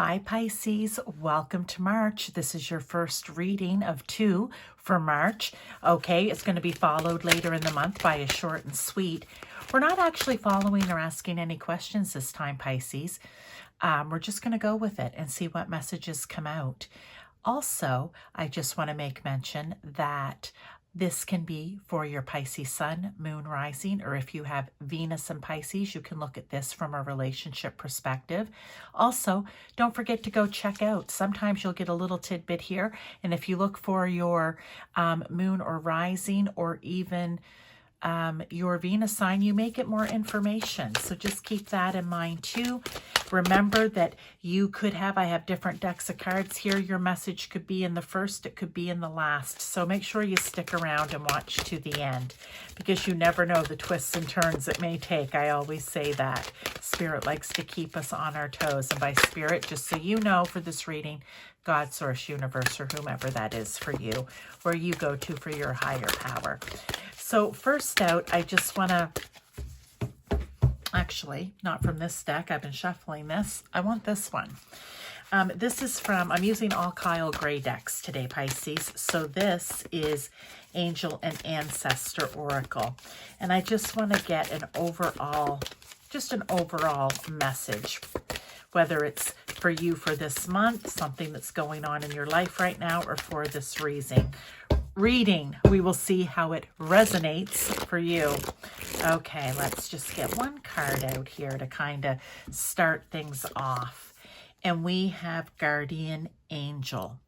Hi Pisces, welcome to March. This is your first reading of 2 for March. Okay, it's going to be followed later in the month by a short and sweet. We're not actually following or asking any questions this time, Pisces. We're just going to go with it and see what messages come out. Also, I just want to make mention that this can be for your Pisces sun, moon, rising, or if you have Venus and Pisces, you can look at this from a relationship perspective. Also, don't forget to go check out. Sometimes you'll get a little tidbit here, and if you look for your moon or rising, or even your Venus sign, you may get more information. So just keep that in mind too. Remember that you could have, I have different decks of cards here. Your message could be in the first, it could be in the last. So make sure you stick around and watch to the end, because you never know the twists and turns it may take. I always say that. Spirit likes to keep us on our toes. And by spirit, just so you know, for this reading, God, source, universe, or whomever that is for you, where you go to for your higher power. So first out, I just want to, actually, not from this deck. I've been shuffling this. I want this one. This is from, I'm using all Kyle Gray decks today, Pisces. So this is Angel and Ancestor Oracle. And I just want to get an overall, just an overall message, whether it's for you for this month, something that's going on in your life right now, or for this reading. We will see how it resonates for you. Okay, let's just get one card out here to kind of start things off. And we have Guardian Angel.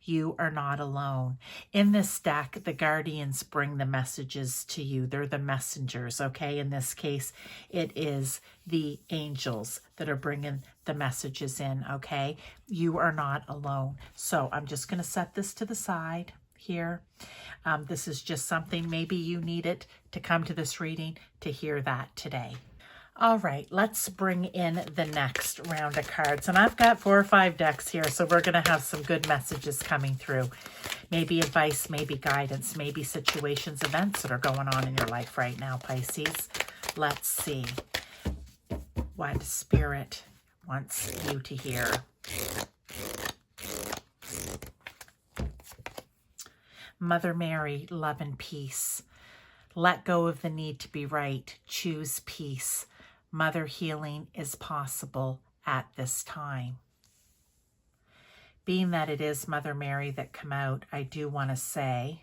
You are not alone. In this deck, the guardians bring the messages to you. They're the messengers, okay? In this case, it is the angels that are bringing the messages in, okay? You are not alone. So I'm just going to set this to the side here. This is just something, maybe you need it to come to this reading to hear that today. All right, let's bring in the next round of cards. And I've got 4 or 5 decks here, so we're going to have some good messages coming through. Maybe advice, maybe guidance, maybe situations, events that are going on in your life right now, Pisces. Let's see what Spirit wants you to hear. Mother Mary, love and peace. Let go of the need to be right. Choose peace. Mother healing is possible at this time. Being that it is Mother Mary that come out, I do want to say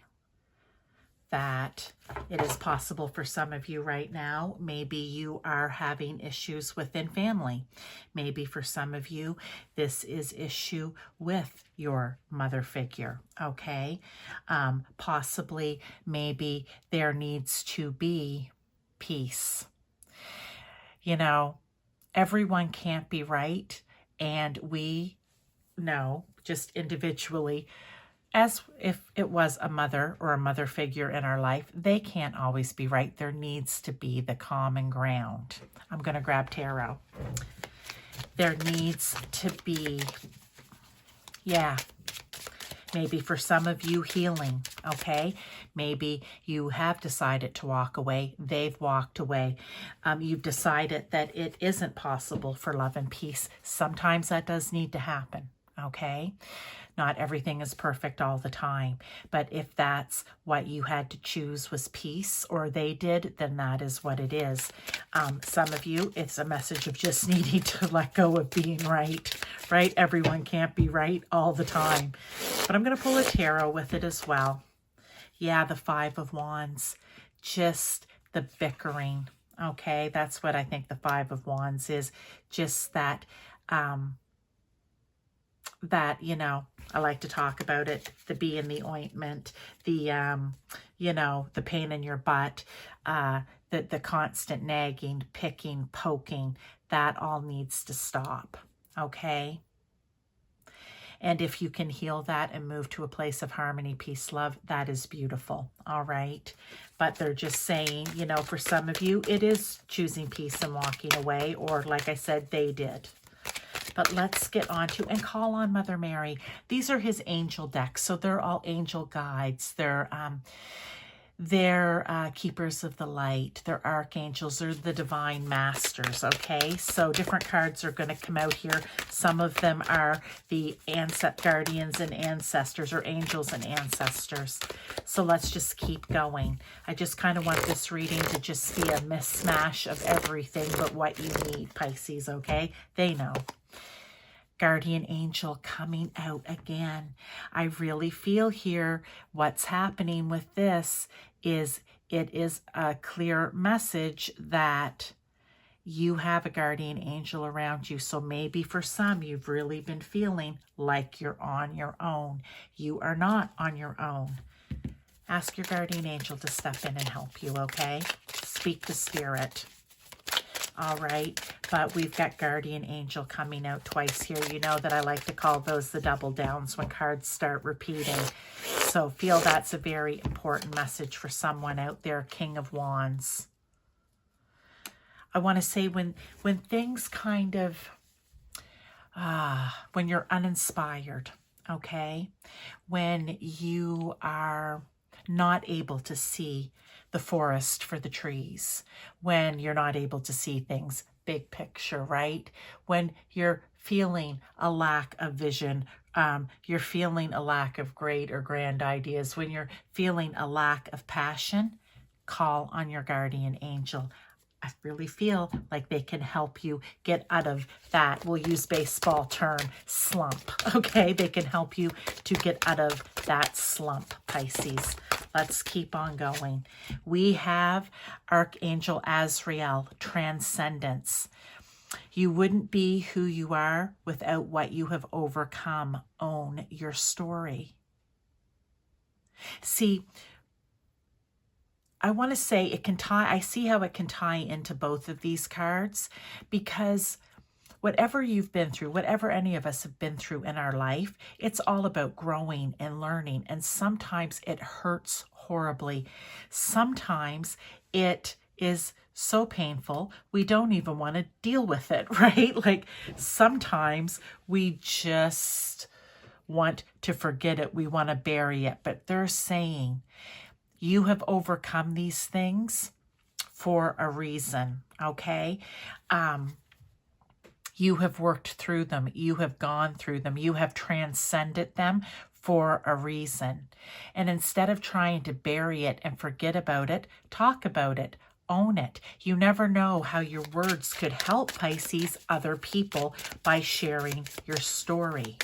that it is possible for some of you right now. Maybe you are having issues within family. Maybe for some of you, this is issue with your mother figure, okay? Possibly, maybe there needs to be peace. You know, everyone can't be right, and we know just individually, as if it was a mother or a mother figure in our life, they can't always be right. There needs to be the common ground. I'm going to grab tarot. There needs to be, maybe for some of you, healing, okay? Maybe you have decided to walk away. They've walked away. You've decided that it isn't possible for love and peace. Sometimes that does need to happen, okay? Not everything is perfect all the time, but if that's what you had to choose was peace, or they did, then that is what it is. Some of you, it's a message of just needing to let go of being right? Everyone can't be right all the time. But I'm going to pull a tarot with it as well. Yeah, the 5 of Wands, just the bickering, okay? That's what I think the 5 of Wands is, just that, you know, I like to talk about it, the bee in the ointment, the, you know, the pain in your butt, the constant nagging, picking, poking, that all needs to stop, okay? And if you can heal that and move to a place of harmony, peace, love, that is beautiful, all right? But they're just saying, you know, for some of you, it is choosing peace and walking away, or like I said, they did. But let's get on to and call on Mother Mary. These are his angel decks, so they're all angel guides. They're keepers of the light. They're archangels. They're the divine masters, okay? So different cards are going to come out here. Some of them are the guardians and ancestors, or angels and ancestors. So let's just keep going. I just kind of want this reading to just be a mishmash of everything but what you need, Pisces, okay? They know. Guardian angel coming out again. I really feel here what's happening with this is it is a clear message that you have a guardian angel around you. So maybe for some, you've really been feeling like you're on your own. You are not on your own. Ask your guardian angel to step in and help you, okay? Speak to spirit. All right, but we've got guardian angel coming out twice here. You know that I like to call those the double downs when cards start repeating. So feel that's a very important message for someone out there. King of Wands. I want to say when things kind of, when you're uninspired, okay? When you are not able to see the forest for the trees, when you're not able to see things big picture, right? When you're feeling a lack of vision, you're feeling a lack of great or grand ideas, when you're feeling a lack of passion, call on your guardian angel. I really feel like they can help you get out of that, we'll use baseball term, slump, okay? They can help you to get out of that slump, Pisces. Let's keep on going. We have Archangel Azrael, transcendence. You wouldn't be who you are without what you have overcome. Own your story. See, I want to say it can tie, I see how it can tie into both of these cards, because whatever you've been through, whatever any of us have been through in our life, it's all about growing and learning. And sometimes it hurts horribly. Sometimes it is so painful, we don't even want to deal with it, right? Like sometimes we just want to forget it. We want to bury it. But they're saying, you have overcome these things for a reason, okay? You have worked through them. You have gone through them. You have transcended them for a reason. And instead of trying to bury it and forget about it, talk about it. Own it. You never know how your words could help, Pisces, other people by sharing your story,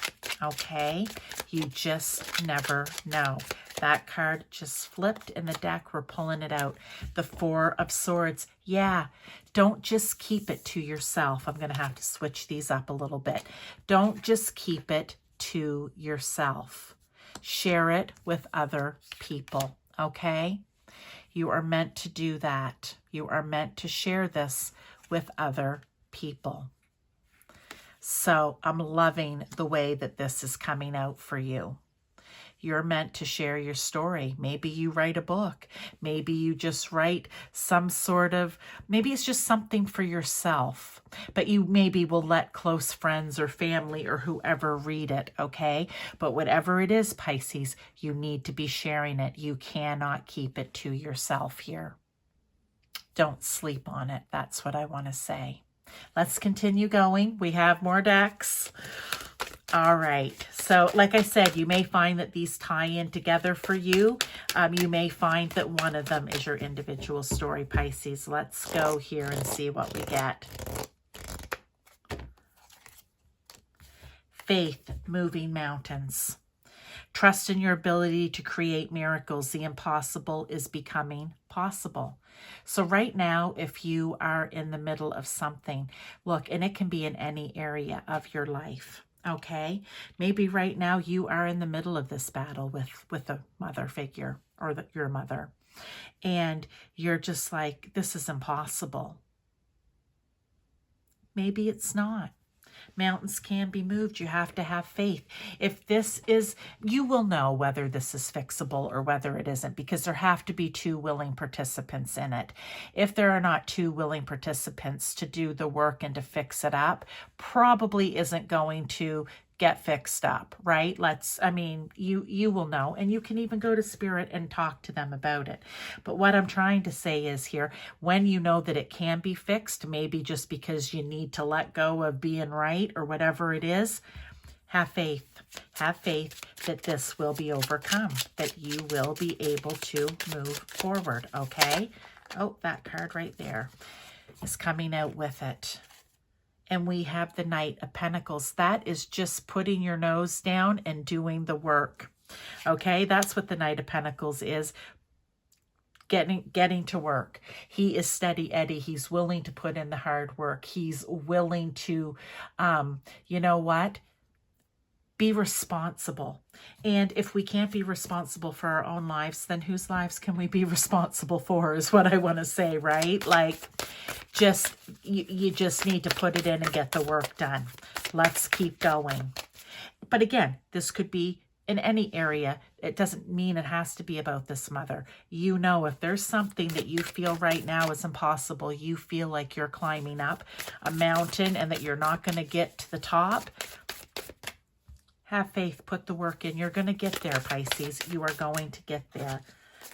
okay? You just never know. That card just flipped in the deck. We're pulling it out. The Four of Swords. Yeah, don't just keep it to yourself. I'm going to have to switch these up a little bit. Don't just keep it to yourself. Share it with other people, okay? You are meant to do that. You are meant to share this with other people. So I'm loving the way that this is coming out for you. You're meant to share your story. Maybe you write a book. Maybe you just write some sort of, maybe it's just something for yourself, but you maybe will let close friends or family or whoever read it, okay? But whatever it is, Pisces, you need to be sharing it. You cannot keep it to yourself here. Don't sleep on it. That's what I want to say. Let's continue going. We have more decks. All right. So like I said, you may find that these tie in together for you. You may find that one of them is your individual story, Pisces. Let's go here and see what we get. Faith, moving mountains. Trust in your ability to create miracles. The impossible is becoming possible. So right now, if you are in the middle of something, look, and it can be in any area of your life. Okay, maybe right now you are in the middle of this battle with a mother figure or your mother, and you're just like, this is impossible. Maybe it's not. Mountains can be moved. You have to have faith. If this is, you will know whether this is fixable or whether it isn't, because there have to be two willing participants in it. If there are not two willing participants to do the work and to fix it up, probably isn't going to get fixed up, right? I mean, you will know, and you can even go to Spirit and talk to them about it. But what I'm trying to say is here, when you know that it can be fixed, maybe just because you need to let go of being right or whatever it is, have faith. Have faith that this will be overcome, that you will be able to move forward, okay? Oh, that card right there is coming out with it. And we have the Knight of Pentacles. That is just putting your nose down and doing the work. Okay, that's what the Knight of Pentacles is. Getting to work. He is steady Eddie. He's willing to put in the hard work. He's willing to, you know what? Be responsible. And if we can't be responsible for our own lives, then whose lives can we be responsible for is what I want to say, right? Like, you just need to put it in and get the work done. Let's keep going. But again, this could be in any area. It doesn't mean it has to be about this mother. You know, if there's something that you feel right now is impossible, you feel like you're climbing up a mountain and that you're not going to get to the top, have faith, put the work in. You're going to get there, Pisces. You are going to get there.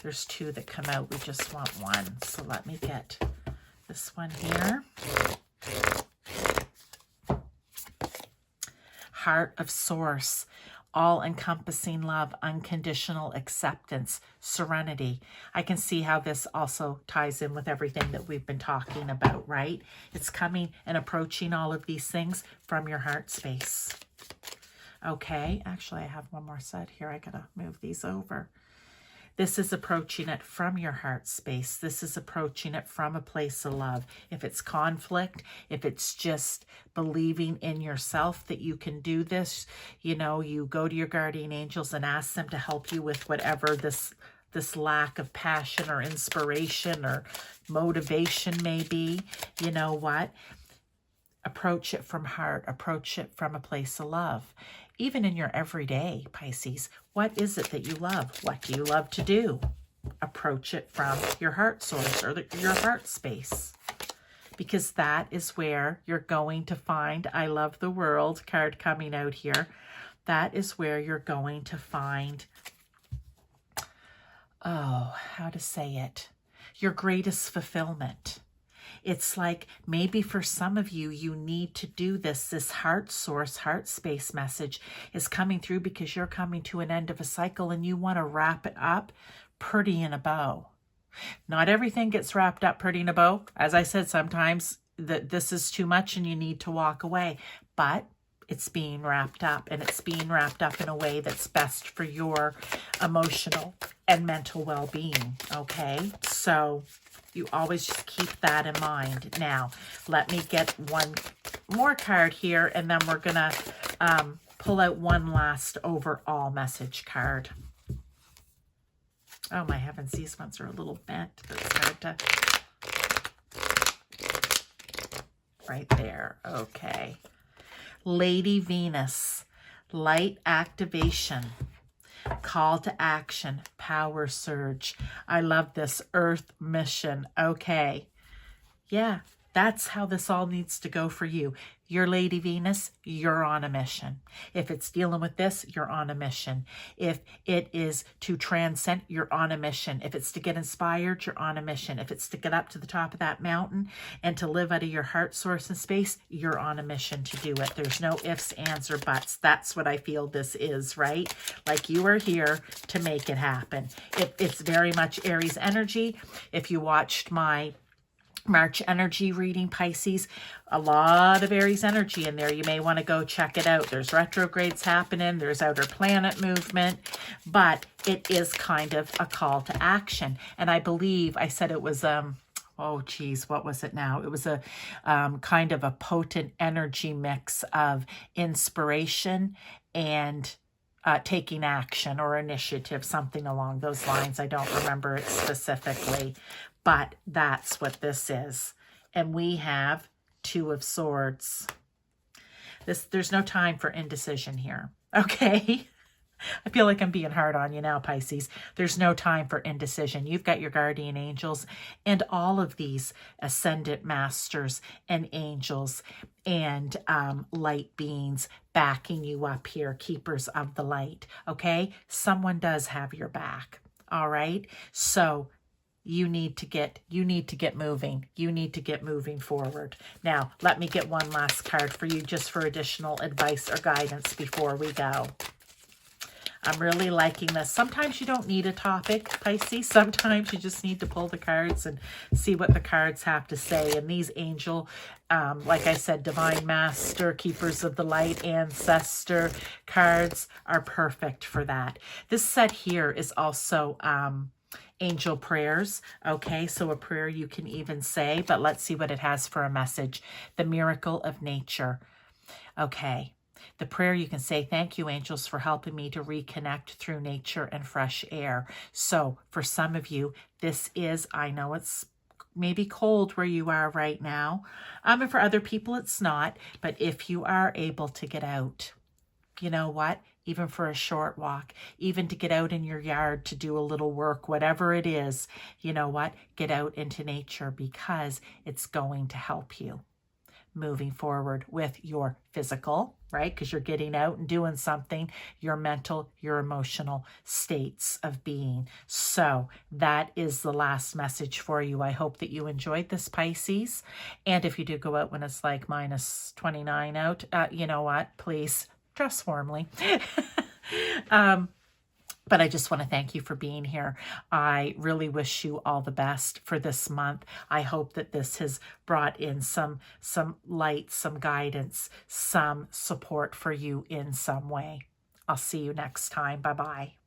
There's two that come out. We just want one. So let me get this one here. Heart of Source. All-encompassing love, unconditional acceptance, serenity. I can see how this also ties in with everything that we've been talking about, right? It's coming and approaching all of these things from your heart space. Okay, actually I have one more set here. I gotta move these over. This is approaching it from your heart space. This is approaching it from a place of love. If it's conflict, if it's just believing in yourself that you can do this, you know, you go to your guardian angels and ask them to help you with whatever this lack of passion or inspiration or motivation may be. You know what? Approach it from heart. Approach it from a place of love. Even in your everyday, Pisces, what is it that you love? What do you love to do? Approach it from your heart source or your heart space. Because that is where you're going to find, I love the world card coming out here. That is where you're going to find, oh, how to say it, your greatest fulfillment. It's like maybe for some of you, you need to do this. This heart source, heart space message is coming through because you're coming to an end of a cycle and you want to wrap it up pretty in a bow. Not everything gets wrapped up pretty in a bow. As I said, sometimes this is too much and you need to walk away. But it's being wrapped up, and it's being wrapped up in a way that's best for your emotional and mental well-being, okay? So you always just keep that in mind. Now, let me get one more card here, and then we're going to pull out one last overall message card. Oh, my heavens, these ones are a little bent. That's hard to... Right there. Okay. Lady Venus, light activation, call to action, power surge. I love this. Earth mission. Okay. Yeah, that's how this all needs to go for you. You're Lady Venus, you're on a mission. If it's dealing with this, you're on a mission. If it is to transcend, you're on a mission. If it's to get inspired, you're on a mission. If it's to get up to the top of that mountain and to live out of your heart source and space, you're on a mission to do it. There's no ifs, ands, or buts. That's what I feel this is, right? Like you are here to make it happen. It's very much Aries energy. If you watched my March energy reading, Pisces, a lot of Aries energy in there. You may want to go check it out. There's retrogrades happening. There's outer planet movement, but it is kind of a call to action. And I believe I said it was, oh geez, what was it now? It was a kind of a potent energy mix of inspiration and taking action or initiative, something along those lines. I don't remember it specifically, but that's what this is. And we have Two of Swords. There's no time for indecision here, okay? I feel like I'm being hard on you now, Pisces. There's no time for indecision. You've got your guardian angels and all of these ascendant masters and angels and light beings backing you up here, keepers of the light, okay? Someone does have your back, all right? So you need to get moving. You need to get moving forward. Now, let me get one last card for you just for additional advice or guidance before we go. I'm really liking this. Sometimes you don't need a topic, Pisces. Sometimes you just need to pull the cards and see what the cards have to say. And these angel, like I said, divine master, keepers of the light, ancestor cards are perfect for that. This set here is also angel prayers. Okay, so a prayer you can even say, but let's see what it has for a message. The miracle of nature. Okay. The prayer you can say, thank you, angels, for helping me to reconnect through nature and fresh air. So for some of you, this is, I know it's maybe cold where you are right now. And for other people, it's not. But if you are able to get out, you know what? Even for a short walk, even to get out in your yard to do a little work, whatever it is, you know what? Get out into nature because it's going to help you moving forward with your physical, right? Because you're getting out and doing something, your mental, your emotional states of being. So that is the last message for you. I hope that you enjoyed this, Pisces. And if you do go out when it's like minus 29 out, you know what? Please dress warmly. But I just want to thank you for being here. I really wish you all the best for this month. I hope that this has brought in some light, some guidance, some support for you in some way. I'll see you next time. Bye-bye.